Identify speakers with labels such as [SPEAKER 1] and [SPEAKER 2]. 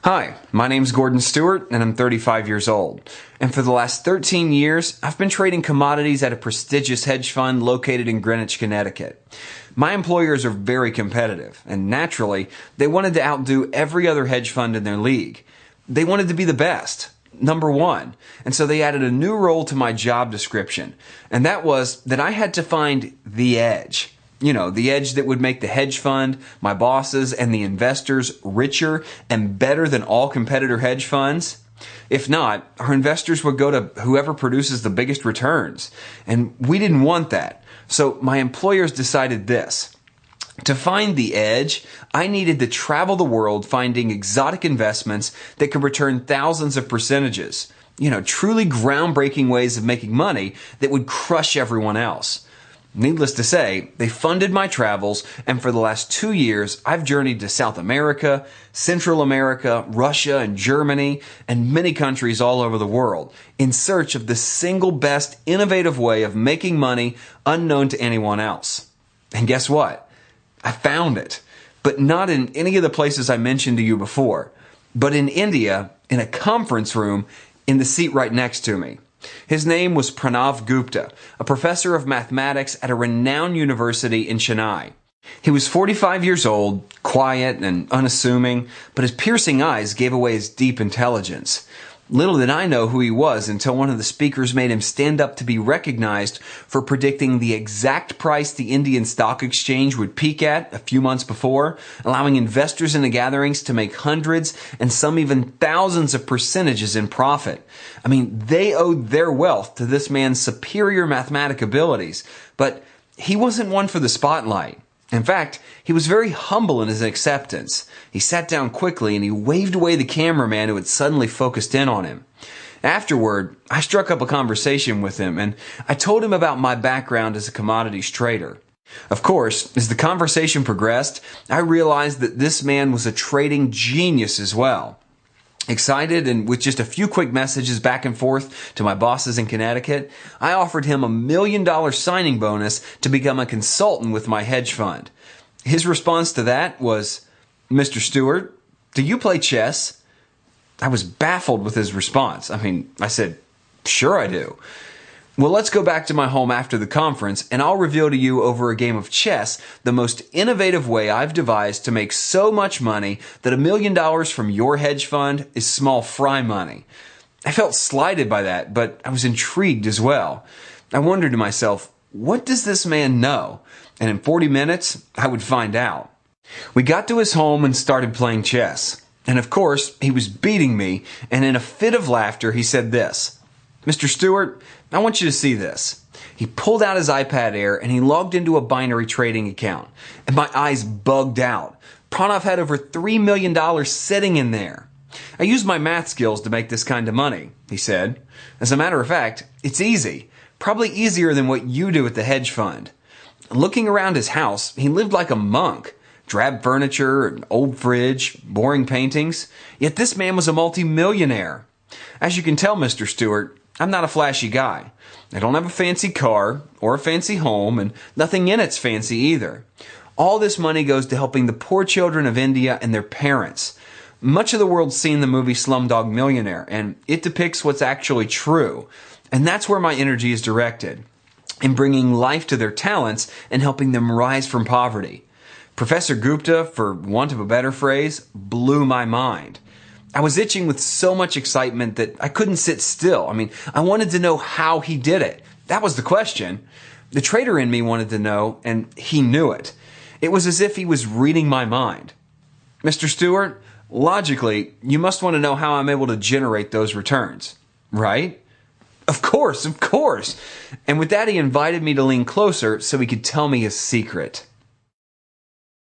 [SPEAKER 1] Hi, my name's Gordon Stewart, and I'm 35 years old. And for the last 13 years, I've been trading commodities at a prestigious hedge fund located in Greenwich, Connecticut. My employers are very competitive, and naturally, they wanted to outdo every other hedge fund in their league. They wanted to be the best, number one. And so they added a new role to my job description, and that was that I had to find the edge. You know, the edge that would make the hedge fund, my bosses, and the investors richer and better than all competitor hedge funds. If not, our investors would go to whoever produces the biggest returns. And we didn't want that. So my employers decided this. To find the edge, I needed to travel the world finding exotic investments that could return thousands of percentages. You know, truly groundbreaking ways of making money that would crush everyone else. Needless to say, they funded my travels, and for the last 2 years, I've journeyed to South America, Central America, Russia, and Germany, and many countries all over the world, in search of the single best innovative way of making money unknown to anyone else. And guess what? I found it. But not in any of the places I mentioned to you before, but in India, in a conference room, in the seat right next to me. His name was Pranav Gupta, a professor of mathematics at a renowned university in Chennai. He was 45 years old, quiet and unassuming, but his piercing eyes gave away his deep intelligence. Little did I know who he was until one of the speakers made him stand up to be recognized for predicting the exact price the Indian stock exchange would peak at a few months before, allowing investors in the gatherings to make hundreds and some even thousands of percentages in profit. I mean, they owed their wealth to this man's superior mathematic abilities, but he wasn't one for the spotlight. In fact, he was very humble in his acceptance. He sat down quickly and he waved away the cameraman who had suddenly focused in on him. Afterward, I struck up a conversation with him and I told him about my background as a commodities trader. Of course, as the conversation progressed, I realized that this man was a trading genius as well. Excited and with just a few quick messages back and forth to my bosses in Connecticut, I offered him $1 million signing bonus to become a consultant with my hedge fund. His response to that was, "Mr. Stewart, do you play chess?" I was baffled with his response. I said, "Sure I do." "Well, let's go back to my home after the conference and I'll reveal to you over a game of chess the most innovative way I've devised to make so much money that $1 million from your hedge fund is small fry money." I felt slighted by that, but I was intrigued as well. I wondered to myself, what does this man know? And in 40 minutes, I would find out. We got to his home and started playing chess. And of course, he was beating me, and in a fit of laughter, he said this, "Mr. Stewart, I want you to see this." He pulled out his iPad Air and he logged into a binary trading account. And my eyes bugged out. Pranav had over $3 million sitting in there. "I use my math skills to make this kind of money," he said. "As a matter of fact, it's easy. Probably easier than what you do at the hedge fund." Looking around his house, he lived like a monk. Drab furniture, an old fridge, boring paintings. Yet this man was a multi-millionaire. As you can tell, Mr. Stewart, I'm not a flashy guy. I don't have a fancy car or a fancy home, and nothing in it's fancy either. All this money goes to helping the poor children of India and their parents. Much of the world's seen the movie Slumdog Millionaire, and it depicts what's actually true. And that's where my energy is directed, in bringing life to their talents and helping them rise from poverty. Professor Gupta, for want of a better phrase, blew my mind. I was itching with so much excitement that I couldn't sit still. I wanted to know how he did it. That was the question. The trader in me wanted to know, and he knew it. It was as if he was reading my mind. "Mr. Stewart, logically, you must want to know how I'm able to generate those returns, right?" Of course. And with that, he invited me to lean closer so he could tell me his secret.